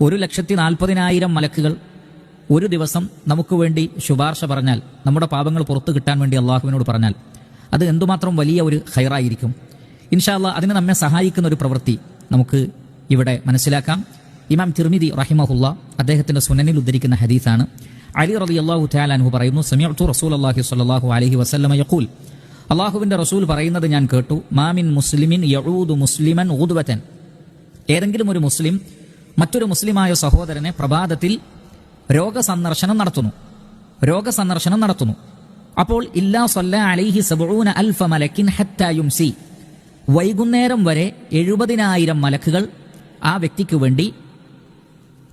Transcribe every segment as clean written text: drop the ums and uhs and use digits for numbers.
1,40,000 മലക്കുകൾ ഒരു ദിവസം നമുക്ക് വേണ്ടി ശുപാർശ പറഞ്ഞാൽ, നമ്മുടെ പാപങ്ങൾ പുറത്തു കിട്ടാൻ വേണ്ടി അള്ളാഹുവിനോട് പറഞ്ഞാൽ അത് എന്തുമാത്രം വലിയ ഒരു ഖൈറായിരിക്കും. ഇൻഷാ അല്ലാഹ് അതിന് നമ്മെ സഹായിക്കുന്ന ഒരു പ്രവൃത്തി നമുക്ക് ഇവിടെ മനസ്സിലാക്കാം. ഇമാം തിർമിദി റഹിമഹുല്ല അദ്ദേഹത്തിന്റെ സുനനിൽ ഉദ്ധരിക്കുന്ന ഹദീസാണ്. അലി റളിയല്ലാഹു തആല അൻഹു പറയുന്നു, സമിഅ്തു റസൂലല്ലാഹി സ്വല്ലല്ലാഹു അലൈഹി വസല്ലമ യഖൂൽ, അള്ളാഹുവിന്റെ റസൂൽ പറയുന്നത് ഞാൻ കേട്ടു, മാമിൻ മുസ്ലിമിൻ യഊദു മുസ്ലിമൻ ഊദുവതൻ, ഏതെങ്കിലും ഒരു മുസ്ലിം മറ്റൊരു മുസ്ലിമായ സഹോദരനെ പ്രഭാതത്തിൽ രോഗസന്ദർശനം നടത്തുന്നു. അപ്പോൾ ഇല്ലാ സ്വല്ല അലൈഹി 70,000 മലക്കിൻ ഹത്താ യുംസി, വൈകുന്നേരം വരെ 70,000 മലക്കുകൾ ആ വ്യക്തിക്ക് വേണ്ടി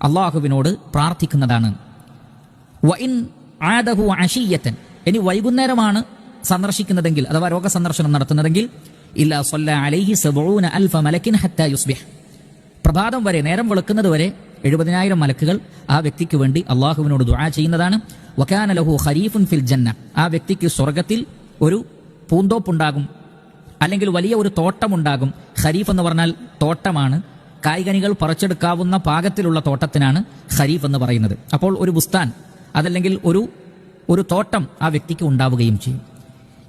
അള്ളാഹുവിനോട് പ്രാർത്ഥിക്കുന്നതാണ്. വഇൻ ആദഹു അശിയ്യത്തൻ, ഇനി വൈകുന്നേരമാണ് സന്ദർശിക്കുന്നതെങ്കിൽ അഥവാ രോഗസന്ദർശനം നടത്തുന്നതെങ്കിൽ ഇല്ലാ സ്വല്ല അലൈഹി 70,000 മലക്കിൻ ഹത്താ യുസ്ബിഹ്, പ്രഭാതം വരെ നേരം വെളുക്കുന്നത് വരെ 70,000 മലക്കുകൾ ആ വ്യക്തിക്ക് വേണ്ടി അള്ളാഹുവിനോട് ദുആ ചെയ്യുന്നതാണ്. വകാന ലഹു ഖരീഫുൻ ഫിൽ ജന്ന, ആ വ്യക്തിക്ക് സ്വർഗത്തിൽ ഒരു പൂന്തോപ്പുണ്ടാകും, അല്ലെങ്കിൽ വലിയ ഒരു തോട്ടമുണ്ടാകും. ഖരീഫ് എന്ന് പറഞ്ഞാൽ തോട്ടമാണ്, കായ്കനികൾ പറിച്ചെടുക്കാവുന്ന പാകത്തിലുള്ള തോട്ടത്തിനാണ് ഖരീഫ് എന്ന് പറയുന്നത്. അപ്പോൾ ഒരു ബുസ്താൻ അതല്ലെങ്കിൽ ഒരു തോട്ടം ആ വ്യക്തിക്ക് ഉണ്ടാവുകയും ചെയ്യും.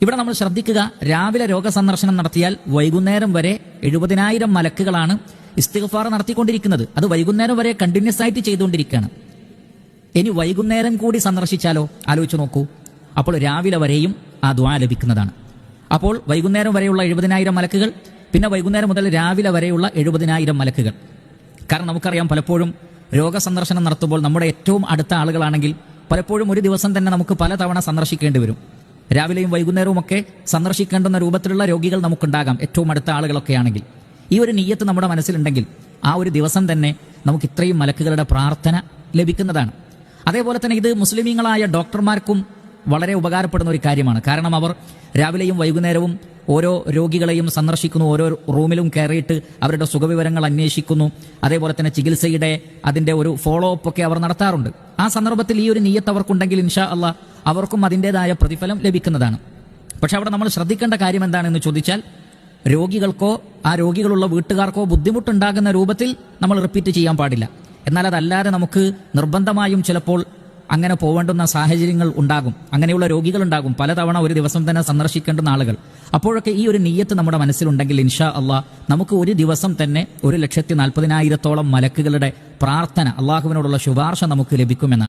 ഇവിടെ നമ്മൾ ശ്രദ്ധിക്കുക, രാവിലെ രോഗസന്ദർശനം നടത്തിയാൽ വൈകുന്നേരം വരെ 70,000 മലക്കുകളാണ് ഇസ്തിഗ്ഫാർ നടത്തിക്കൊണ്ടിരിക്കുന്നത്. അത് വൈകുന്നേരം വരെ കണ്ടിന്യൂസ് ആയിട്ട് ചെയ്തുകൊണ്ടിരിക്കുകയാണ്. ഇനി വൈകുന്നേരം കൂടി സന്ദർശിച്ചാലോ, ആലോചിച്ച് നോക്കൂ. അപ്പോൾ രാവിലെ വരെയും ആ ദുആ ലഭിക്കുന്നതാണ്. അപ്പോൾ വൈകുന്നേരം വരെയുള്ള 70,000 മലക്കുകൾ, പിന്നെ വൈകുന്നേരം മുതൽ രാവിലെ വരെയുള്ള 70,000 മലക്കുകൾ. കാരണം നമുക്കറിയാം, പലപ്പോഴും രോഗസന്ദർശനം നടത്തുമ്പോൾ നമ്മുടെ ഏറ്റവും അടുത്ത ആളുകളാണെങ്കിൽ പലപ്പോഴും ഒരു ദിവസം തന്നെ നമുക്ക് പലതവണ സന്ദർശിക്കേണ്ടി വരും. രാവിലെയും വൈകുന്നേരവും ഒക്കെ സന്ദർശിക്കേണ്ടുന്ന രൂപത്തിലുള്ള രോഗികൾ നമുക്കുണ്ടാകാം, ഏറ്റവും അടുത്ത ആളുകളൊക്കെ ആണെങ്കിൽ. ഈ ഒരു നിയ്യത്ത് നമ്മുടെ മനസ്സിലുണ്ടെങ്കിൽ ആ ഒരു ദിവസം തന്നെ നമുക്ക് ഇത്രയും മലക്കുകളുടെ പ്രാർത്ഥന ലഭിക്കുന്നതാണ്. അതേപോലെ തന്നെ ഇത് മുസ്ലിമീങ്ങളായ ഡോക്ടർമാർക്കും വളരെ ഉപകാരപ്പെടുന്ന ഒരു കാര്യമാണ്. കാരണം അവർ രാവിലെയും വൈകുന്നേരവും ഓരോ രോഗികളെയും സന്ദർശിക്കുന്നു, ഓരോ റൂമിലും കയറിയിട്ട് അവരുടെ സുഖവിവരങ്ങൾ അന്വേഷിക്കുന്നു. അതേപോലെ തന്നെ ചികിത്സയുടെ അതിന്റെ ഒരു ഫോളോ അപ്പ് ഒക്കെ അവർ നടത്താറുണ്ട്. ആ സന്ദർഭത്തിൽ ഈ ഒരു നിയ്യത്ത് അവർക്കുണ്ടെങ്കിൽ ഇൻഷാ അല്ലാഹ് അവർക്കും അതിൻ്റെതായ പ്രതിഫലം ലഭിക്കുന്നതാണ്. പക്ഷെ അവിടെ നമ്മൾ ശ്രദ്ധിക്കേണ്ട കാര്യം എന്താണെന്ന് ചോദിച്ചാൽ, രോഗികൾക്കോ ആ രോഗികളുള്ള വീട്ടുകാർക്കോ ബുദ്ധിമുട്ടുണ്ടാകുന്ന രൂപത്തിൽ നമ്മൾ റിപ്പീറ്റ് ചെയ്യാൻ പാടില്ല. എന്നാൽ അതല്ലാതെ നമുക്ക് നിർബന്ധമായും ചിലപ്പോൾ അങ്ങനെ പോവേണ്ടുന്ന സാഹചര്യങ്ങൾ ഉണ്ടാകും. അങ്ങനെയുള്ള രോഗികളുണ്ടാകും, പലതവണ ഒരു ദിവസം തന്നെ സന്ദർശിക്കേണ്ടുന്ന ആളുകൾ. അപ്പോഴൊക്കെ ഈ ഒരു നിയ്യത്ത് നമ്മുടെ മനസ്സിലുണ്ടെങ്കിൽ ഇൻഷാ അല്ലാഹ് നമുക്ക് ഒരു ദിവസം തന്നെ 1,40,000 മലക്കുകളുടെ പ്രാർത്ഥന, അള്ളാഹുവിനോടുള്ള ശുപാർശ നമുക്ക് ലഭിക്കുമെന്നാണ്.